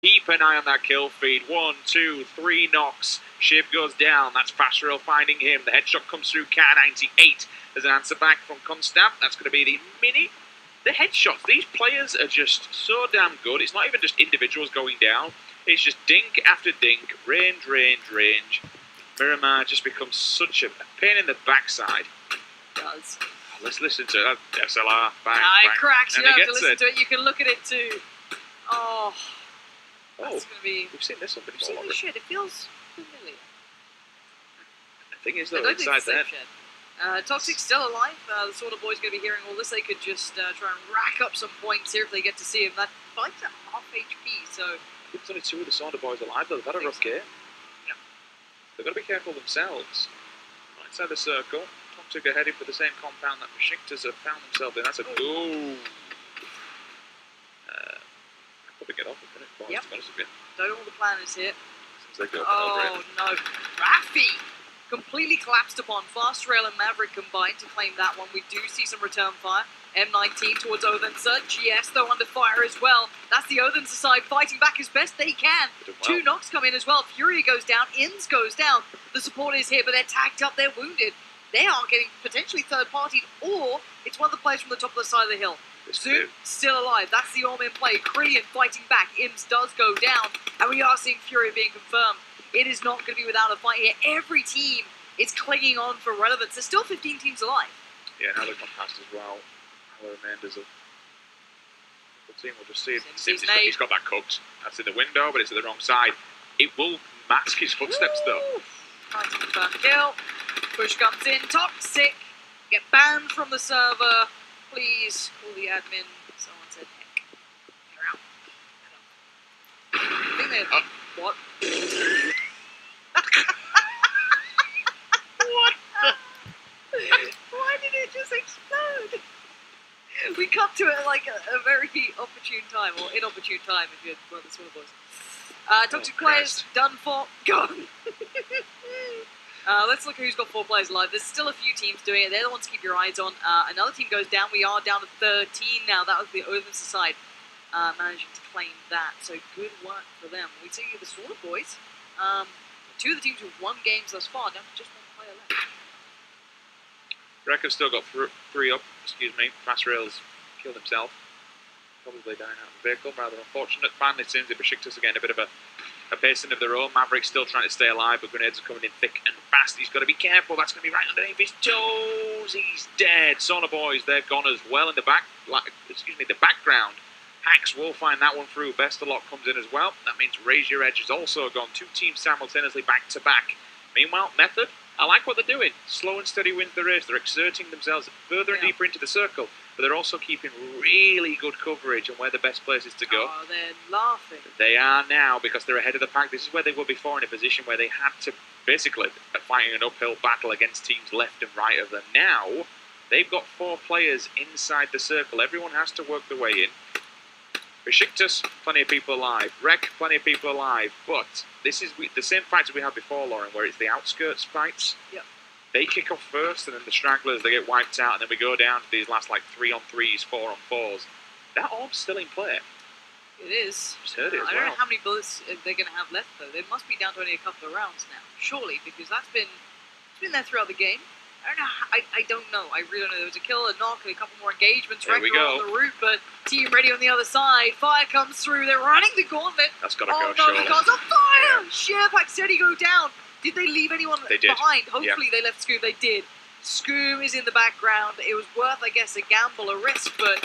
Keep an eye on that kill feed. 1, 2, 3 knocks. Shiv goes down. That's Passerelle finding him. The headshot comes through. K98. There's an answer back from Constab. That's going to be the mini. The headshots. These players are just so damn good. It's not even just individuals going down. It's just dink after dink. Range, range, range. Miramar just becomes such a pain in the backside. It does. Let's listen to that. SLR. Bang, It bang. cracks. You And don't he have to gets listen it. to it. You can look at it too. Oh. That's going to be... We've seen this one We've seen before. this shit. It feels familiar. The thing is, I though, don't think inside it's the that, same shit. Toxic's still alive. The sort of boys going to be hearing all this. They could just try and rack up some points here if they get to see him. That fight's at half HP, so... there's only 2 of the Sauna boys alive, though. They've had a rough game. Yeah. They've got to be careful themselves. Right inside the circle. Toxic are heading for the same compound that Besiktas have found themselves in. That's a go. Probably get off a minute, boys, Yep. to be honest with you. Don't know what the plan is here. Since they go Oh, no. Rafi! Completely collapsed upon. Fast Rail and Maverick combined to claim that one. We do see some return fire. M19 towards Odense. GS, though, under fire as well. That's the Odense side fighting back as best they can. Doing well. 2 knocks come in as well. Fury goes down. Inns goes down. The support is here, but they're tagged up. They're wounded. They are getting potentially third-partied, or it's one of the players from the top of the side of the hill. Zoom still alive. That's the Orm in play. Krillian fighting back. Ims does go down, and we are seeing Fury being confirmed. It is not going to be without a fight here. Every team is clinging on for relevance. There's still 15 teams alive. Yeah, now they've gone past as well. Now the remainders of the team will just see it. Seems He's got that cooked. That's in the window, but it's at the wrong side. It will mask his footsteps, though. Trying to confirm the kill. Push comes in. Toxic. Get banned from the server. Please call the admin. Someone said heck. They're out. I think they're... What? What? Why did it just explode? We cut to it like a very opportune time, or inopportune time if you're one of the small boys. Toxic players, done for, gone. Let's look at who's got 4 players alive. There's still a few teams doing it. They're the ones to keep your eyes on. Another team goes down. We are down to 13 now. That was the Odense side managing to claim that. So good work for them. We see the Slaughter boys. 2 of the teams who've won games thus far, down to just 1 player left. Rek have still got 3 up. Excuse me. Passerelle's killed himself. Probably dying out of the vehicle. Rather unfortunate. Man, it seems that Besiktas again a bit of a pacing of their own. Maverick's still trying to stay alive, but grenades are coming in thick and fast. He's got to be careful. That's going to be right underneath his toes. He's dead. Sauna boys, they've gone as well in the the background. Hacks will find that one through. Best of luck comes in as well. That means Raise Your Edge has also gone. 2 teams simultaneously back to back. Meanwhile, Method, I like what they're doing. Slow and steady wins the race. They're exerting themselves further and deeper into the circle, but they're also keeping really good coverage on where the best place is to go. Oh, they're laughing. They are now, because they're ahead of the pack. This is where they were before, in a position where they had to basically fighting an uphill battle against teams left and right of them. Now, they've got 4 players inside the circle. Everyone has to work their way in. Besiktas, plenty of people alive. Rek, plenty of people alive. But this is the same fights we had before, Lauren, where it's the outskirts fights. Yep. They kick off first, and then the stragglers, they get wiped out, and then we go down to these last, 3-on-3s, 4-on-4s. That orb's still in play. It is. Just heard it as I don't well. know how many bullets they're going to have left, though. They must be down to only a couple of rounds now, surely, because it's been there throughout the game. I don't know. I don't know. I really don't know. There was a kill, a knock, and a couple more engagements. There we go. On the route, but team ready on the other side. Fire comes through. They're running the gauntlet. That's got to Oh go, no, surely. because of fire! Sheerpack said he go down. Did they leave anyone They did. behind? Hopefully Yep. they left Scoom. They did. Scoom is in the background. It was worth, I guess, a gamble, a risk, but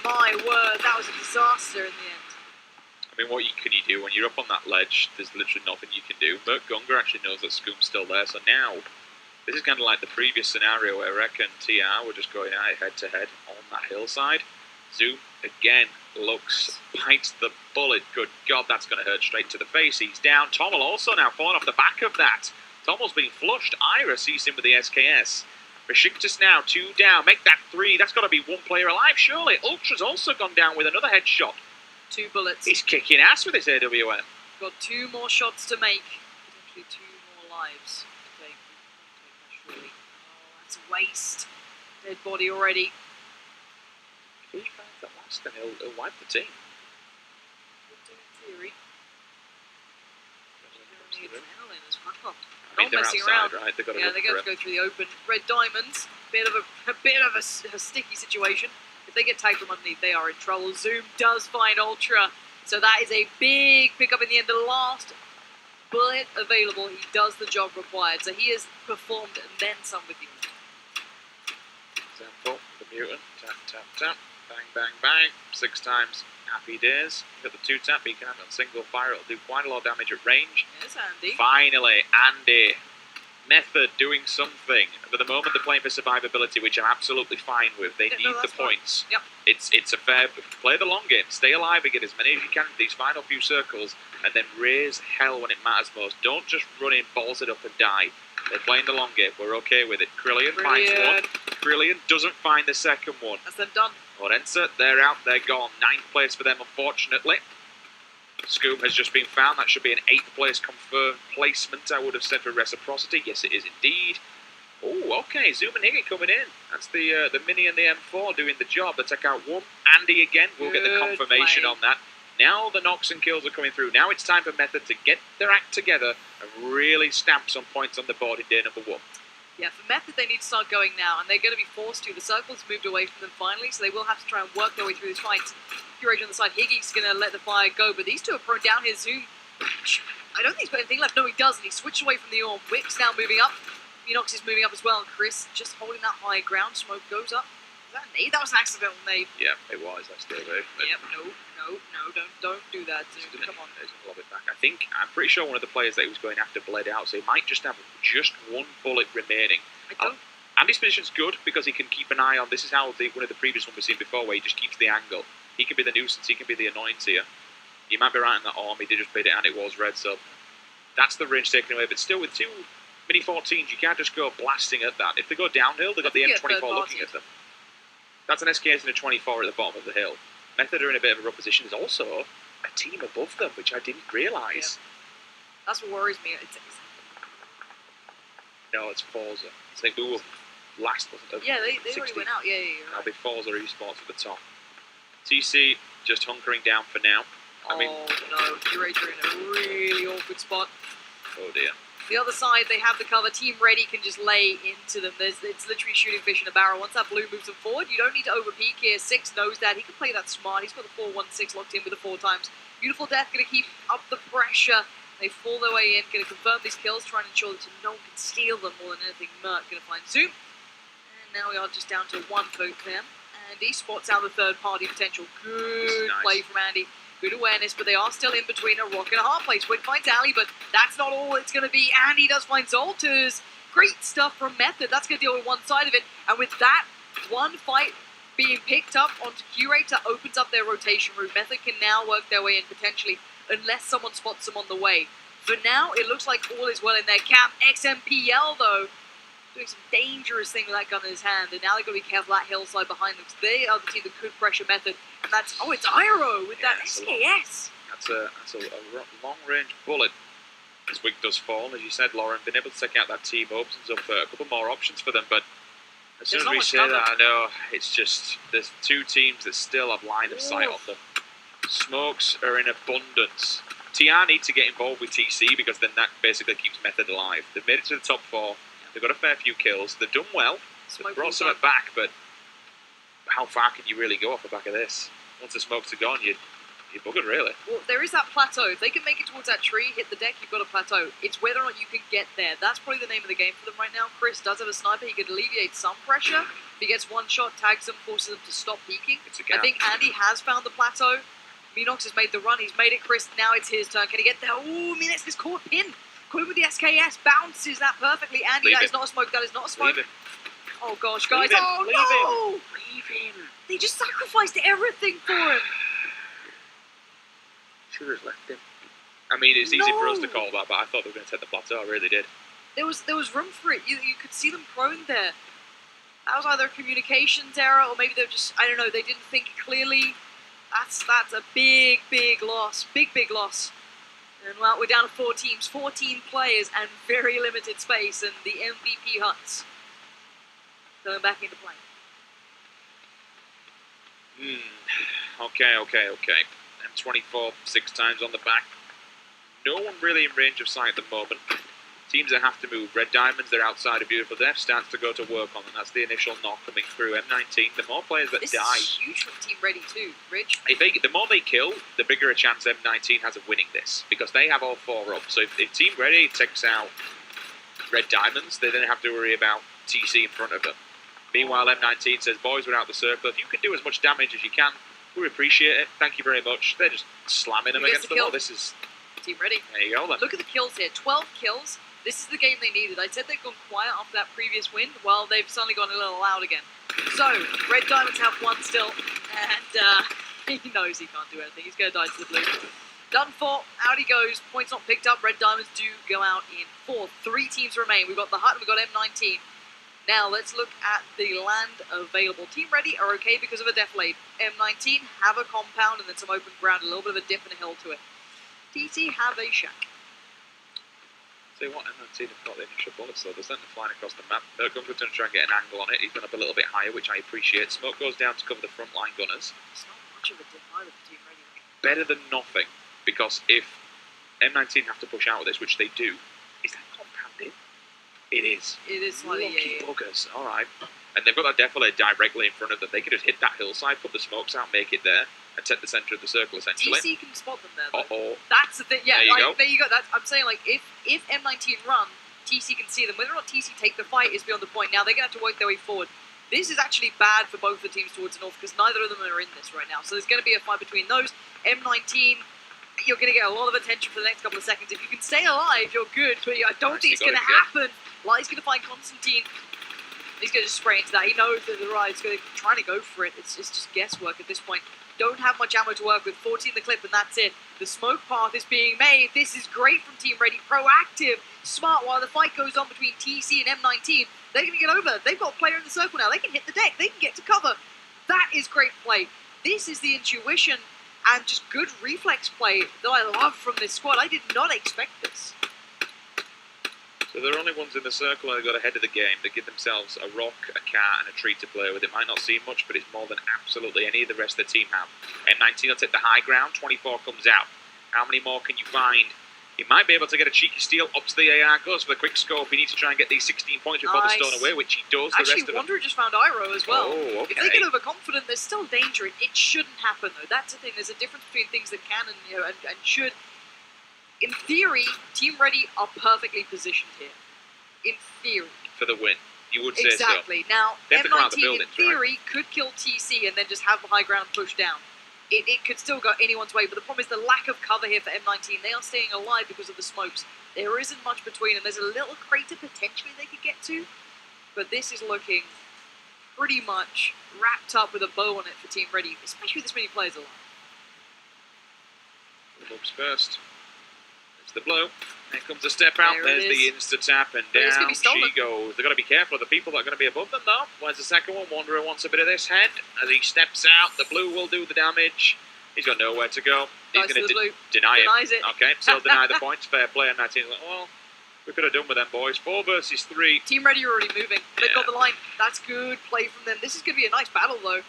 my word, that was a disaster in the end. I mean, what can you do? When you're up on that ledge, there's literally nothing you can do. Bert Gunga actually knows that Scoom's still there, so now, this is kind of like the previous scenario where Rek and TR were just going out head-to-head on that hillside. Zoom, again, looks, bites the bullet. Good God, that's going to hurt straight to the face. He's down. Tommel also now falling off the back of that. Tommel's being flushed. Ira sees him with the SKS. Besiktas now, 2 down. Make that 3. That's got to be 1 player alive, surely. Ultra's also gone down with another headshot. 2 bullets. He's kicking ass with this AWM. Got 2 more shots to make. Potentially 2 more lives to take. Surely. Oh, that's a waste. Dead body already. If he finds that last, then he'll wipe the team. Would do in theory. the adrenaline as well. I mean, Not they're messing outside, around. right? They've got to Yeah, look they're for going it. to go through the open. Red Diamonds, a bit of a sticky situation. If they get tagged from underneath, they are in trouble. Zoom does find Ultra, so that is a big pickup in the end. The last bullet available, he does the job required. So he has performed and then some with you. Example, the mutant, tap, tap, tap, bang, bang, bang, 6 times, happy days. You've got the 2-tap, but you can have it on single fire, it'll do quite a lot of damage at range. Yes, Andy. Finally, Andy, Method doing something. For the moment, they're playing for survivability, which I'm absolutely fine with. They need the points. Yep. It's a fair, play the long game, stay alive and get as many as you can in these final few circles, and then raise hell when it matters most. Don't just run in, balls it up and die. They're playing the long game, we're okay with it. Krillian finds one, Krillian doesn't find the second one. That's them done. Orense, they're out, they're gone. 9th place for them, unfortunately. Scoop has just been found. That should be an 8th place confirmed placement, I would have said, for reciprocity. Yes, it is indeed. Oh, okay. Zoom and Higgett coming in. That's the Mini and the M4 doing the job. They take out one. Andy again. We'll get the confirmation on that. Now the knocks and kills are coming through. Now it's time for Method to get their act together and really stamp some points on the board in day number 1. Yeah, for Method, they need to start going now, and they're going to be forced to. The circle's moved away from them finally, so they will have to try and work their way through this fight. Curator on the side, Higgy's going to let the fire go, but these two are prone down here. Zoom, I don't think he's got anything left. No, he doesn't. He switched away from the Orm. Wick's now moving up. Enox is moving up as well, and Chris just holding that high ground. Smoke goes up. Is that a nade? That was an accidental nade. Yeah, it was. That's still there. Yep, no, don't do that, Zoom. Come on. Lob it back. I'm pretty sure one of the players that he was going after bled out, so he might just have just one bullet remaining. Andy's position's good because he can keep an eye on. This is how one of the previous one we've seen before, where he just keeps the angle. He can be the nuisance. He can be the annoyance here. You might be right in that arm. He did just beat it, and it was red. So that's the range taken away. But still, with 2 Mini 14s, you can't just go blasting at that. If they go downhill, they've got the M24 looking at them. That's an SKS and a 24 at the bottom of the hill. Method are in a bit of a rough position. There's also a team above them, which I didn't realise. Yeah. That's what worries me. No, it's Forza. It's like we were last, wasn't it? Yeah, they already went out. Yeah. That'll be Forza Esports at the top. TC just hunkering down for now. I mean, no, Curator in a really awkward spot. Oh dear. The other side, they have the cover. Team Ready can just lay into them. It's literally shooting fish in a barrel. Once that blue moves them forward, you don't need to overpeak here. 6 knows that. He can play that smart. He's got the 4-1-6 locked in with the 4 times. Beautiful Death going to keep up the pressure. They fall their way in, going to confirm these kills, trying to ensure that no one can steal them more than anything. Mert going to find Zoom. And now we are just down to 1 for them. Andy spots out the third party potential. Good play from Andy. Good awareness, but they are still in between a rock and a hard place. Wick finds Ali, but that's not all it's going to be. Andy does find Zolters. Great stuff from Method. That's going to deal with one side of it. And with that one fight being picked up onto Curator, opens up their rotation route. Method can now work their way in potentially, unless someone spots them on the way. For now, it looks like all is well in their camp. XMPL, though, doing some dangerous thing with that gun in his hand, and now they've got to be careful that hillside behind them, because they are the team that could pressure Method, and that's, it's Iro with that SKS. That's a long-range bullet. As Wick does fall, as you said, Lauren, been able to take out that team opens up a couple more options for them, but as soon as we say that, I know, it's just, there's 2 teams that still have line of sight on them. Smokes are in abundance. TR need to get involved with TC, because then that basically keeps Method alive. They've made it to the top 4. They've got a fair few kills. They've done well. They've brought some back, but how far can you really go off the back of this? Once the smokes are gone, you're buggered, really. Well, there is that plateau. If they can make it towards that tree, hit the deck, you've got a plateau. It's whether or not you can get there. That's probably the name of the game for them right now. Chris does have a sniper. He could alleviate some pressure. If he gets one shot, tags them, forces them to stop peeking. I think Andy has found the plateau. Minox has made the run. He's made it, Chris. Now it's his turn. Can he get there? Oh, Minox is caught pin. Caught him with the SKS. Bounces that perfectly. Andy, that is not a smoke. That is not a smoke. Oh, gosh, guys. Oh, no! Leave him. They just sacrificed everything for him. Should have left him. I mean, it's easy for us to call that, but I thought they were going to take the plateau. I really did. There was room for it. You could see them prone there. That was either a communications error, or maybe they're just, I don't know, they didn't think clearly. That's a big loss. Big loss. And well, we're down to 4 teams, 14 players, and very limited space, and the MVP huts going back into play. Okay. M24, 6 times on the back. no one really in range of sight at the moment. Teams that have to move. Red Diamonds, they're outside of Beautiful Death, starts to go to work on them. That's the initial knock coming through. M19, the more players that This die... is huge from Team Ready too, Rich. The more they kill, the bigger a chance M19 has of winning this, because they have all 4 up. So if Team Ready takes out Red Diamonds, they then have to worry about TC in front of them. Meanwhile, M19 says, boys, we're out the circle. If you can do as much damage as you can, we appreciate it. Thank you very much. They're just slamming them against the wall. This is... Team Ready. There you go then. Look at the kills here. 12 kills. This is the game they needed. I said they'd gone quiet after that previous win. Well, they've suddenly gone a little loud again. So, Red Diamonds have 1 still. And he knows he can't do anything. He's going to die to the blue. Done for. Out he goes. Points not picked up. Red Diamonds do go out in 4th. 3 teams remain. We've got the Hut and we've got M19. Now, let's look at the land available. Team Ready are okay because of a deflate. M19 have a compound and then some open ground. A little bit of a dip and a hill to it. TC have a shack. So what, M19 have got the initial bullets though. They're sent flying across the map. Gunner's going to try and get an angle on it. He's gone up a little bit higher, which I appreciate. Smoke goes down to cover the front line gunners. It's not much of a dip either for Team Ready. Better than nothing, because if M19 have to push out of this, which they do, is that compounded? It is. It is slightly, Lucky buggers. Alright. And they've got that defilade directly in front of them. They can just hit that hillside, put the smokes out, make it there, and take the centre of the circle, essentially. TC can spot them there, though. Uh-oh. That's the thing. Yeah, There you go. That's, I'm saying, like, if M19 run, TC can see them. Whether or not TC take the fight is beyond the point. Now, they're going to have to work their way forward. This is actually bad for both the teams towards the north, because neither of them are in this right now. So there's going to be a fight between those. M19, you're going to get a lot of attention for the next couple of seconds. If you can stay alive, you're good, but I don't think it's going to happen. Light's going to find Constantine. He's going to just spray into that. He knows that the ride's going to trying to go for it. It's just guesswork at this point. Don't have much ammo to work with. 14 the clip, and that's it. The smoke path is being made. This is great from Team Ready. Proactive, smart. While the fight goes on between TC and M19, they're going to get over. They've got a player in the circle now. They can hit the deck. They can get to cover. That is great play. This is the intuition and just good reflex play that I love from this squad. I did not expect this. So they're only ones in the circle and they've got ahead of the game. They give themselves a rock, a car, and a tree to play with. It might not seem much, but it's more than absolutely any of the rest of the team have. M19 will take the high ground. 24 comes out. How many more can you find? He might be able to get a cheeky steal up to the AR. Goes for the quick scope. He needs to try and get these 16 points before they're stolen away, which he does. Actually, the rest of Wanderer just found Iro as well. Oh, okay. If they get overconfident, there's still danger. It shouldn't happen, though. That's the thing. There's a difference between things that can and should. In theory, Team Ready are perfectly positioned here. In theory. For the win. You would say exactly. so. Now, M19 buildings, in theory could kill TC and then just have the high ground pushed down. It could still go anyone's way, but the problem is the lack of cover here for M19. They are staying alive because of the smokes. There isn't much between them. There's a little crater potentially they could get to, but this is looking pretty much wrapped up with a bow on it for Team Ready, especially with this many players alive. Looks first. It's the blow. Here comes a step out. There's the insta-tap, and down she goes. They've got to be careful of the people that are going to be above them, though. Where's the second one? Wanderer wants a bit of this head. As he steps out, the blue will do the damage. He's got nowhere to go. He's going to deny it. Okay, so deny the points. Fair play. And 19's like, well, we could have done with them, boys. 4 versus 3. Team Ready are already moving. They've got the line. That's good play from them. This is going to be a nice battle, though.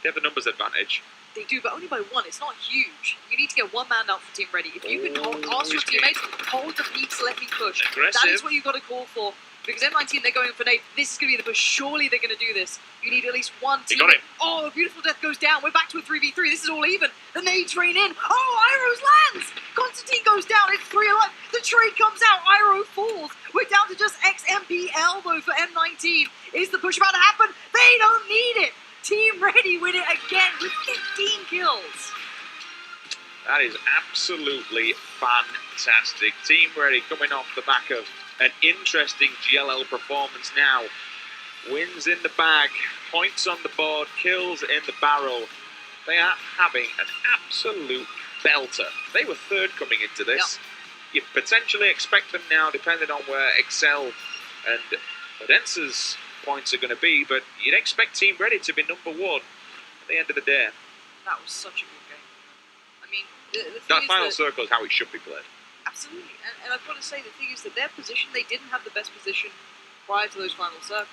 They have the numbers advantage. They do, but only by 1. It's not huge. You need to get 1 man out for Team Ready. If you can ask your teammates, hold the peaks, let me push. Aggressive. That is what you've got to call for. Because M19, they're going for Nate. This is going to be the push. Surely they're going to do this. You need at least 1 team. Got it. Oh, a beautiful death goes down. We're back to a 3v3. This is all even. The nades rain in. Oh, Iroh's lands. Constantine goes down. It's 3 alive. The trade comes out. Iroh falls. We're down to just XMPL, though, for M19. Is the push about to happen? They don't need it. Team Ready win it again with 15 kills. That is absolutely fantastic. Team Ready coming off the back of an interesting GLL performance now. Wins in the bag, points on the board, kills in the barrel. They are having an absolute belter. They were 3rd coming into this. Yep. You potentially expect them now, depending on where Excel and Odense's points are going to be, but you'd expect Team Ready to be number 1 at the end of the day. That was such a good game. I mean, the that final circle is how it should be played. Absolutely, and I've got to say, the thing is that their position, they didn't have the best position prior to those final circles.